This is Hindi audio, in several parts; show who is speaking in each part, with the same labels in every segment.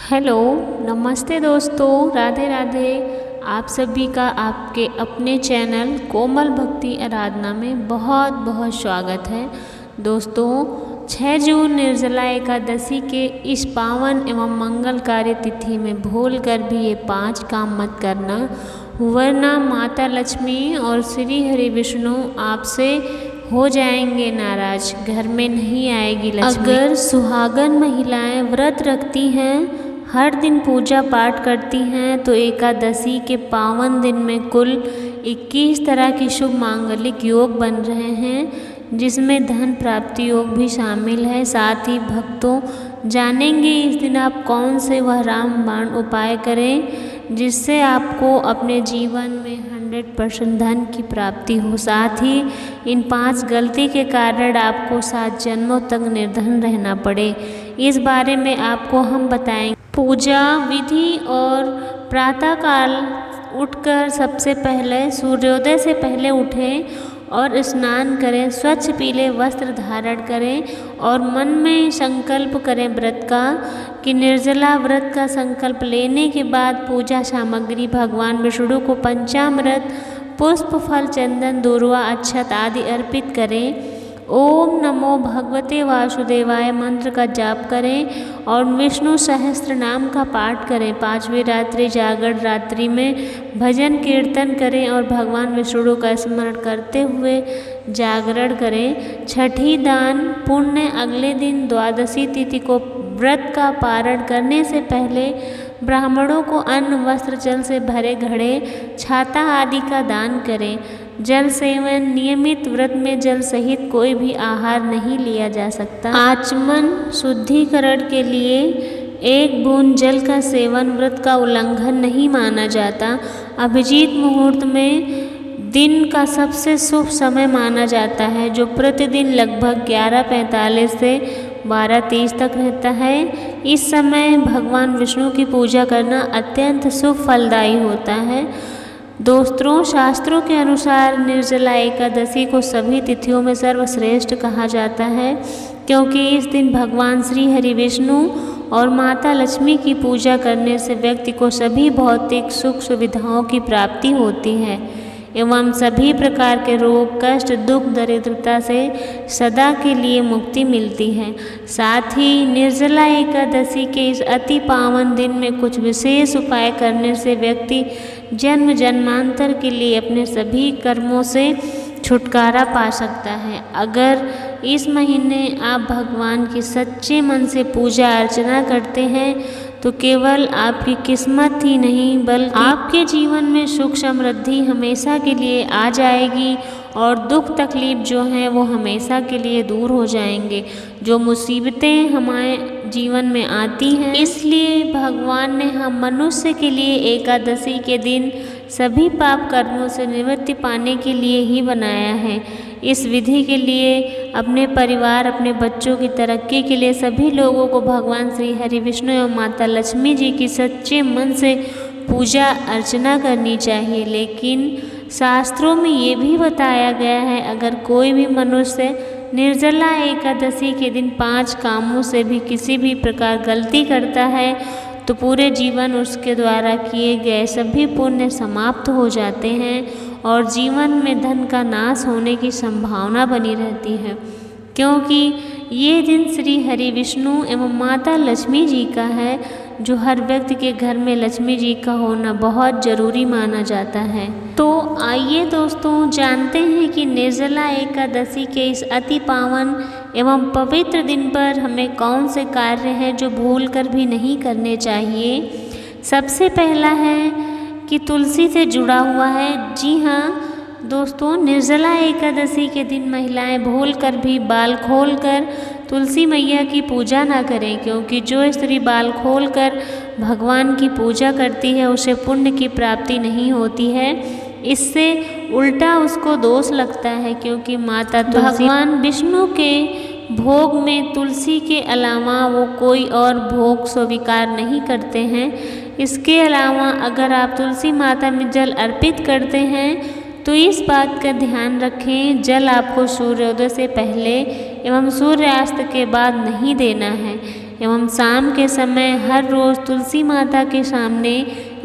Speaker 1: हेलो, नमस्ते दोस्तों, राधे राधे। आप सभी का आपके अपने चैनल कोमल भक्ति आराधना में बहुत बहुत स्वागत है। दोस्तों, 6 जून निर्जला एकादशी के इस पावन एवं मंगलकारी तिथि में भूल कर भी ये 5 काम मत करना, वरना माता लक्ष्मी और श्री हरि विष्णु आपसे हो जाएंगे नाराज, घर में नहीं आएगी लक्ष्मी। अगर सुहागन महिलाएं व्रत रखती हैं, हर दिन पूजा पाठ करती हैं, तो एकादशी के पावन दिन में कुल 21 तरह की शुभ मांगलिक योग बन रहे हैं, जिसमें धन प्राप्ति योग भी शामिल है। साथ ही भक्तों जानेंगे इस दिन आप कौन से वह रामबाण उपाय करें जिससे आपको अपने जीवन में 100% धन की प्राप्ति हो। साथ ही इन 5 गलती के कारण आपको 7 जन्मों तक निर्धन रहना पड़े, इस बारे में आपको हम बताएंगे। पूजा विधि और प्रातःकाल उठकर सबसे पहले सूर्योदय से पहले उठें और स्नान करें, स्वच्छ पीले वस्त्र धारण करें और मन में संकल्प करें व्रत का कि निर्जला व्रत का संकल्प लेने के बाद पूजा सामग्री भगवान विष्णु को पंचामृत, पुष्प, फल, चंदन, दूर्वा, अक्षत आदि अर्पित करें। ओम नमो भगवते वासुदेवाय मंत्र का जाप करें और विष्णु सहस्त्र नाम का पाठ करें। 5वीं रात्रि जागरण रात्रि में भजन कीर्तन करें और भगवान विष्णु का स्मरण करते हुए जागरण करें। छठी दान पुण्य अगले दिन द्वादशी तिथि को व्रत का पारण करने से पहले ब्राह्मणों को अन्न, वस्त्र, जल से भरे घड़े, छाता आदि का दान करें। जल सेवन नियमित व्रत में जल सहित कोई भी आहार नहीं लिया जा सकता। आचमन शुद्धिकरण के लिए 1 बूंद जल का सेवन व्रत का उल्लंघन नहीं माना जाता। अभिजीत मुहूर्त में दिन का सबसे शुभ समय माना जाता है, जो प्रतिदिन लगभग 11:45 से 12:30 तक रहता है। इस समय भगवान विष्णु की पूजा करना अत्यंत शुभ फलदायी होता है। दोस्तों, शास्त्रों के अनुसार निर्जला एकादशी को सभी तिथियों में सर्वश्रेष्ठ कहा जाता है, क्योंकि इस दिन भगवान श्री हरि विष्णु और माता लक्ष्मी की पूजा करने से व्यक्ति को सभी भौतिक सुख सुविधाओं की प्राप्ति होती है एवं सभी प्रकार के रोग, कष्ट, दुख, दरिद्रता से सदा के लिए मुक्ति मिलती है। साथ ही निर्जला एकादशी के इस अति पावन दिन में कुछ विशेष उपाय करने से व्यक्ति जन्म जन्मांतर के लिए अपने सभी कर्मों से छुटकारा पा सकता है। अगर इस महीने आप भगवान की सच्चे मन से पूजा अर्चना करते हैं तो केवल आपकी किस्मत ही नहीं बल्कि आपके जीवन में सुख समृद्धि हमेशा के लिए आ जाएगी और दुख तकलीफ जो हैं वो हमेशा के लिए दूर हो जाएंगे। जो मुसीबतें हमारे जीवन में आती हैं, इसलिए भगवान ने हम मनुष्य के लिए एकादशी के दिन सभी पाप कर्मों से निवृत्ति पाने के लिए ही बनाया है। इस विधि के लिए अपने परिवार, अपने बच्चों की तरक्की के लिए सभी लोगों को भगवान श्री हरि विष्णु एवं माता लक्ष्मी जी की सच्चे मन से पूजा अर्चना करनी चाहिए। लेकिन शास्त्रों में ये भी बताया गया है, अगर कोई भी मनुष्य निर्जला एकादशी के दिन 5 कामों से भी किसी भी प्रकार गलती करता है तो पूरे जीवन उसके द्वारा किए गए सभी पुण्य समाप्त हो जाते हैं और जीवन में धन का नाश होने की संभावना बनी रहती है, क्योंकि ये दिन श्री हरि विष्णु एवं माता लक्ष्मी जी का है, जो हर व्यक्ति के घर में लक्ष्मी जी का होना बहुत जरूरी माना जाता है। तो आइए दोस्तों, जानते हैं कि निर्जला एकादशी के इस अति पावन एवं पवित्र दिन पर हमें कौन से कार्य हैं जो भूल कर भी नहीं करने चाहिए। सबसे पहला है कि तुलसी से जुड़ा हुआ है। जी हाँ दोस्तों, निर्जला एकादशी के दिन महिलाएं भूल कर भी बाल खोल कर तुलसी मैया की पूजा ना करें, क्योंकि जो स्त्री बाल खोल कर भगवान की पूजा करती है उसे पुण्य की प्राप्ति नहीं होती है। इससे उल्टा उसको दोष लगता है, क्योंकि माता भगवान विष्णु के भोग में तुलसी के अलावा वो कोई और भोग स्वीकार नहीं करते हैं। इसके अलावा अगर आप तुलसी माता में जल अर्पित करते हैं तो इस बात का ध्यान रखें, जल आपको सूर्योदय से पहले एवं सूर्यास्त के बाद नहीं देना है। एवं शाम के समय हर रोज़ तुलसी माता के सामने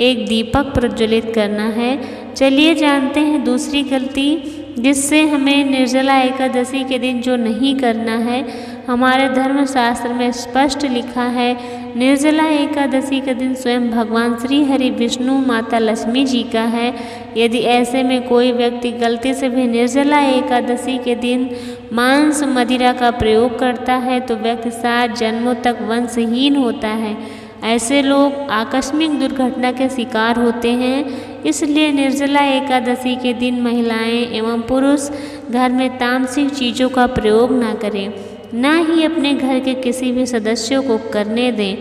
Speaker 1: एक दीपक प्रज्वलित करना है। चलिए जानते हैं दूसरी गलती जिससे हमें निर्जला एकादशी के दिन जो नहीं करना है। हमारे धर्मशास्त्र में स्पष्ट लिखा है, निर्जला एकादशी का दिन स्वयं भगवान श्री हरि विष्णु माता लक्ष्मी जी का है। यदि ऐसे में कोई व्यक्ति गलती से भी निर्जला एकादशी के दिन मांस मदिरा का प्रयोग करता है तो व्यक्ति 7 जन्मों तक वंशहीन होता है। ऐसे लोग आकस्मिक दुर्घटना के शिकार होते हैं। इसलिए निर्जला एकादशी के दिन महिलाएं एवं पुरुष घर में तामसिक चीज़ों का प्रयोग ना करें, ना ही अपने घर के किसी भी सदस्यों को करने दें।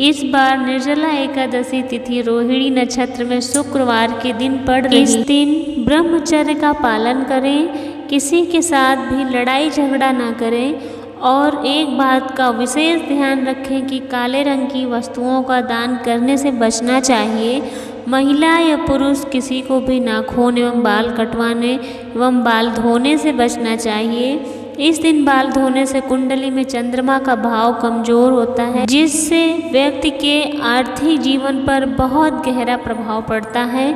Speaker 1: इस बार निर्जला एकादशी तिथि रोहिणी नक्षत्र में शुक्रवार के दिन पड़ रही। इस दिन ब्रह्मचर्य का पालन करें, किसी के साथ भी लड़ाई झगड़ा ना करें और एक बात का विशेष ध्यान रखें कि काले रंग की वस्तुओं का दान करने से बचना चाहिए। महिला या पुरुष किसी को भी नाखून एवं बाल कटवाने एवं बाल धोने से बचना चाहिए। इस दिन बाल धोने से कुंडली में चंद्रमा का भाव कमजोर होता है, जिससे व्यक्ति के आर्थिक जीवन पर बहुत गहरा प्रभाव पड़ता है।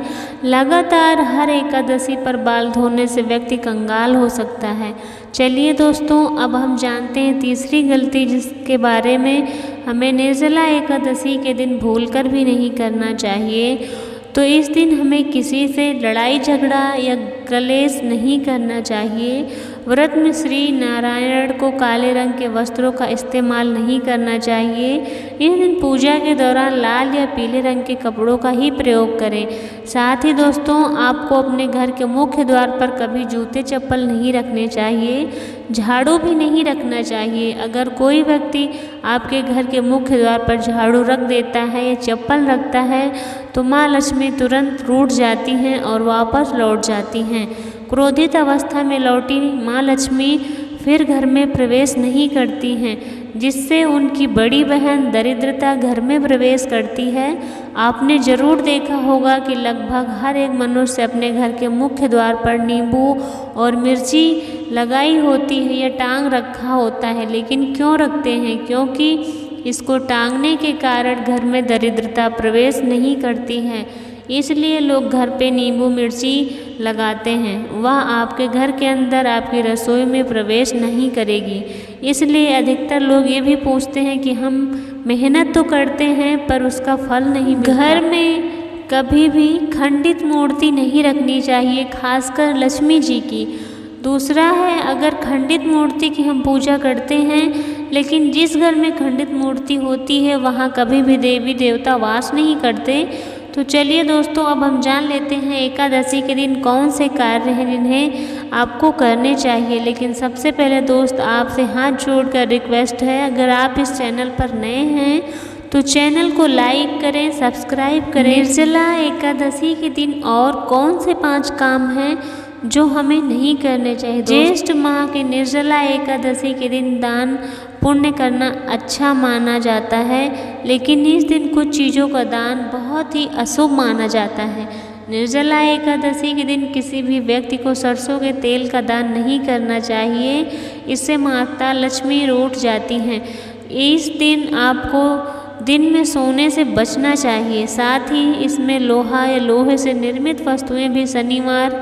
Speaker 1: लगातार हर एकादशी पर बाल धोने से व्यक्ति कंगाल हो सकता है। चलिए दोस्तों, अब हम जानते हैं तीसरी गलती जिसके बारे में हमें निर्जला एकादशी के दिन भूलकर भी नहीं करना चाहिए। तो इस दिन हमें किसी से लड़ाई झगड़ा या कलेश नहीं करना चाहिए। व्रत में श्री नारायण को काले रंग के वस्त्रों का इस्तेमाल नहीं करना चाहिए। इस दिन पूजा के दौरान लाल या पीले रंग के कपड़ों का ही प्रयोग करें। साथ ही दोस्तों, आपको अपने घर के मुख्य द्वार पर कभी जूते चप्पल नहीं रखने चाहिए, झाड़ू भी नहीं रखना चाहिए। अगर कोई व्यक्ति आपके घर के मुख्य द्वार पर झाड़ू रख देता है या चप्पल रखता है तो माँ लक्ष्मी तुरंत रूठ जाती हैं और वापस लौट जाती हैं। क्रोधित अवस्था में लौटी माँ लक्ष्मी फिर घर में प्रवेश नहीं करती हैं, जिससे उनकी बड़ी बहन दरिद्रता घर में प्रवेश करती है। आपने जरूर देखा होगा कि लगभग हर एक मनुष्य अपने घर के मुख्य द्वार पर नींबू और मिर्ची लगाई होती है या टांग रखा होता है, लेकिन क्यों रखते हैं? क्योंकि इसको टांगने के कारण घर में दरिद्रता प्रवेश नहीं करती है, इसलिए लोग घर पे नींबू मिर्ची लगाते हैं। वह आपके घर के अंदर आपकी रसोई में प्रवेश नहीं करेगी। इसलिए अधिकतर लोग ये भी पूछते हैं कि हम मेहनत तो करते हैं पर उसका फल नहीं मिलता। घर में कभी भी खंडित मूर्ति नहीं रखनी चाहिए, खासकर लक्ष्मी जी की। दूसरा है, अगर खंडित मूर्ति की हम पूजा करते हैं लेकिन जिस घर में खंडित मूर्ति होती है वहाँ कभी भी देवी देवता वास नहीं करते। तो चलिए दोस्तों, अब हम जान लेते हैं एकादशी के दिन कौन से कार्य हैं जिन्हें आपको करने चाहिए। लेकिन सबसे पहले दोस्त, आपसे हाथ जोड़कर रिक्वेस्ट है, अगर आप इस चैनल पर नए हैं तो चैनल को लाइक करें, सब्सक्राइब करें। निर्जला एकादशी के दिन और कौन से 5 काम हैं जो हमें नहीं करने चाहिए? ज्येष्ठ माह के निर्जला एकादशी के दिन दान पुण्य करना अच्छा माना जाता है, लेकिन इस दिन कुछ चीज़ों का दान बहुत ही अशुभ माना जाता है। निर्जला एकादशी के दिन किसी भी व्यक्ति को सरसों के तेल का दान नहीं करना चाहिए, इससे माता लक्ष्मी रूठ जाती हैं। इस दिन आपको दिन में सोने से बचना चाहिए। साथ ही इसमें लोहा या लोहे से निर्मित वस्तुएं भी शनिवार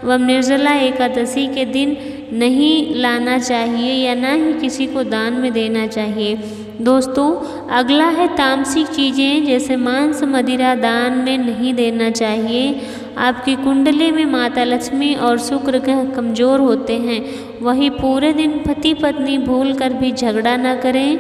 Speaker 1: एवं निर्जला एकादशी के दिन नहीं लाना चाहिए या ना ही किसी को दान में देना चाहिए। दोस्तों, अगला है तामसिक चीज़ें जैसे मांस मदिरा दान में नहीं देना चाहिए। आपकी कुंडली में माता लक्ष्मी और शुक्र ग्रह कमज़ोर होते हैं। वही पूरे दिन पति पत्नी भूल कर भी झगड़ा न करें।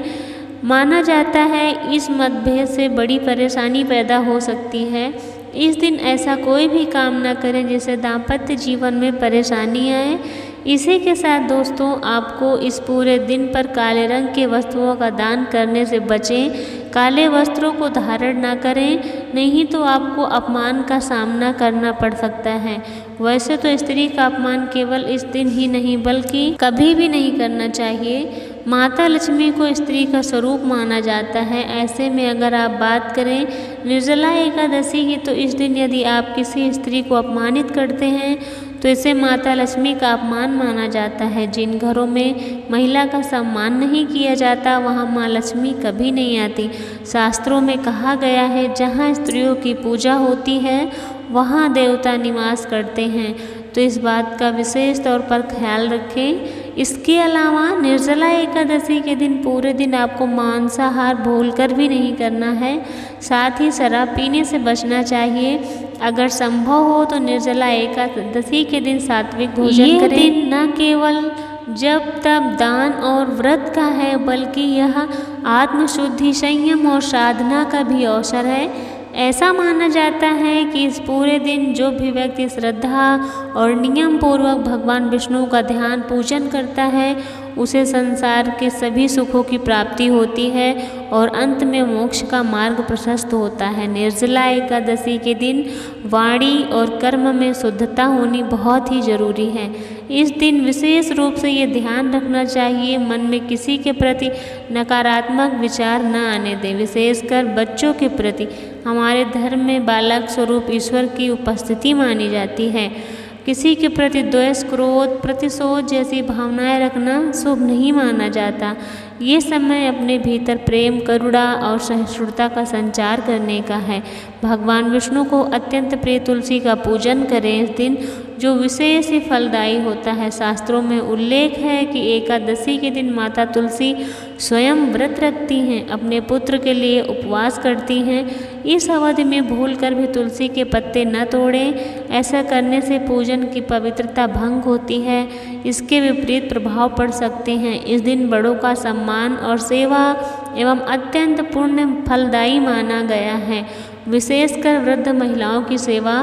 Speaker 1: माना जाता है इस मतभेद से बड़ी परेशानी पैदा हो सकती है। इस दिन ऐसा कोई भी काम न करें जिससे दाम्पत्य जीवन में परेशानी आए। इसी के साथ दोस्तों, आपको इस पूरे दिन पर काले रंग के वस्तुओं का दान करने से बचें। काले वस्त्रों को धारण ना करें, नहीं तो आपको अपमान का सामना करना पड़ सकता है। वैसे तो स्त्री का अपमान केवल इस दिन ही नहीं बल्कि कभी भी नहीं करना चाहिए। माता लक्ष्मी को स्त्री का स्वरूप माना जाता है। ऐसे में अगर आप बात करें निर्जला एकादशी की, तो इस दिन यदि आप किसी स्त्री को अपमानित करते हैं तो इसे माता लक्ष्मी का अपमान माना जाता है। जिन घरों में महिला का सम्मान नहीं किया जाता वहाँ माँ लक्ष्मी कभी नहीं आती। शास्त्रों में कहा गया है जहाँ स्त्रियों की पूजा होती है वहाँ देवता निवास करते हैं, तो इस बात का विशेष तौर पर ख्याल रखें। इसके अलावा निर्जला एकादशी के दिन पूरे दिन आपको मांसाहार भूलकर भी नहीं करना है। साथ ही शराब पीने से बचना चाहिए। अगर संभव हो तो निर्जला एकादशी के दिन सात्विक भोजन करें। यह दिन न केवल जब तब दान और व्रत का है बल्कि यह आत्मशुद्धि, संयम और साधना का भी अवसर है। ऐसा माना जाता है कि इस पूरे दिन जो भी व्यक्ति श्रद्धा और नियम पूर्वक भगवान विष्णु का ध्यान पूजन करता है उसे संसार के सभी सुखों की प्राप्ति होती है और अंत में मोक्ष का मार्ग प्रशस्त होता है। निर्जला एकादशी के दिन वाणी और कर्म में शुद्धता होनी बहुत ही जरूरी है। इस दिन विशेष रूप से ये ध्यान रखना चाहिए मन में किसी के प्रति नकारात्मक विचार न आने दें, विशेषकर बच्चों के प्रति। हमारे धर्म में बालक स्वरूप ईश्वर की उपस्थिति मानी जाती है। किसी के प्रति द्वेष, क्रोध, प्रतिशोध जैसी भावनाएं रखना शुभ नहीं माना जाता। ये समय अपने भीतर प्रेम, करुणा और सहिष्णुता का संचार करने का है। भगवान विष्णु को अत्यंत प्रिय तुलसी का पूजन करें इस दिन, जो विशेष ही फलदायी होता है। शास्त्रों में उल्लेख है कि एकादशी के दिन माता तुलसी स्वयं व्रत रखती हैं, अपने पुत्र के लिए उपवास करती हैं। इस अवधि में भूलकर भी तुलसी के पत्ते न तोड़ें, ऐसा करने से पूजन की पवित्रता भंग होती है। इसके विपरीत प्रभाव पड़ सकते हैं। इस दिन बड़ों का सम्मान और सेवा एवं अत्यंत पुण्य फलदायी माना गया है। विशेषकर वृद्ध महिलाओं की सेवा,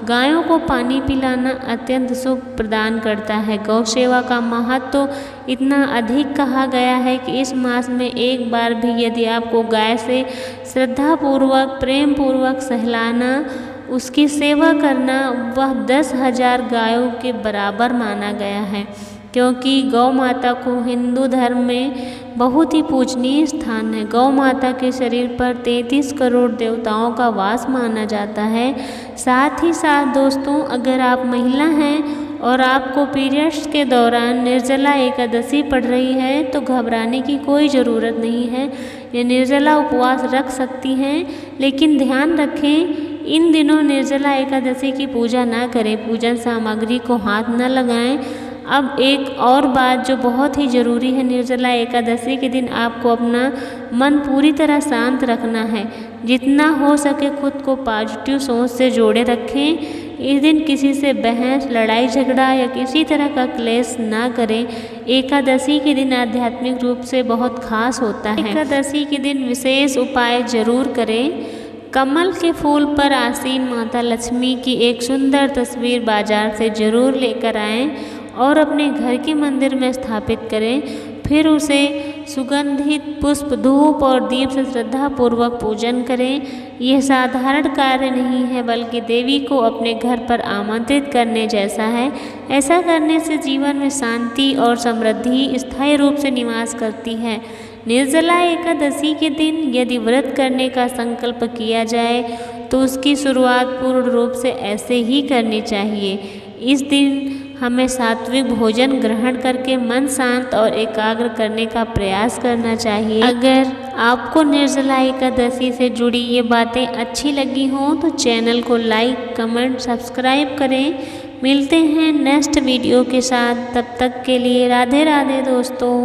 Speaker 1: गायों को पानी पिलाना अत्यंत सुख प्रदान करता है। गौ सेवा का महत्व तो इतना अधिक कहा गया है कि इस मास में एक बार भी यदि आपको गाय से श्रद्धापूर्वक, प्रेम पूर्वक सहलाना, उसकी सेवा करना, वह 10,000 गायों के बराबर माना गया है। क्योंकि गौ माता को हिंदू धर्म में बहुत ही पूजनीय स्थान है। गौ माता के शरीर पर 33 करोड़ देवताओं का वास माना जाता है। साथ ही साथ दोस्तों, अगर आप महिला हैं और आपको पीरियड्स के दौरान निर्जला एकादशी पड़ रही है तो घबराने की कोई ज़रूरत नहीं है। ये निर्जला उपवास रख सकती हैं, लेकिन ध्यान रखें इन दिनों निर्जला एकादशी की पूजा ना करें, पूजन सामग्री को हाथ न लगाएं। अब एक और बात जो बहुत ही ज़रूरी है, निर्जला एकादशी के दिन आपको अपना मन पूरी तरह शांत रखना है। जितना हो सके खुद को पॉजिटिव सोच से जोड़े रखें। इस दिन किसी से बहस, लड़ाई झगड़ा या किसी तरह का क्लेश ना करें। एकादशी के दिन आध्यात्मिक रूप से बहुत खास होता है। एकादशी के दिन विशेष उपाय जरूर करें। कमल के फूल पर आसीन माता लक्ष्मी की एक सुंदर तस्वीर बाजार से जरूर लेकर आएं और अपने घर के मंदिर में स्थापित करें। फिर उसे सुगंधित पुष्प, धूप और दीप से श्रद्धापूर्वक पूजन करें। यह साधारण कार्य नहीं है बल्कि देवी को अपने घर पर आमंत्रित करने जैसा है। ऐसा करने से जीवन में शांति और समृद्धि स्थायी रूप से निवास करती है। निर्जला एकादशी के दिन यदि व्रत करने का संकल्प किया जाए तो उसकी शुरुआत पूर्ण रूप से ऐसे ही करनी चाहिए। इस दिन हमें सात्विक भोजन ग्रहण करके मन शांत और एकाग्र करने का प्रयास करना चाहिए। अगर आपको निर्जला एकादशी से जुड़ी ये बातें अच्छी लगी हों तो चैनल को लाइक, कमेंट, सब्सक्राइब करें। मिलते हैं नेक्स्ट वीडियो के साथ, तब तक के लिए राधे राधे दोस्तों।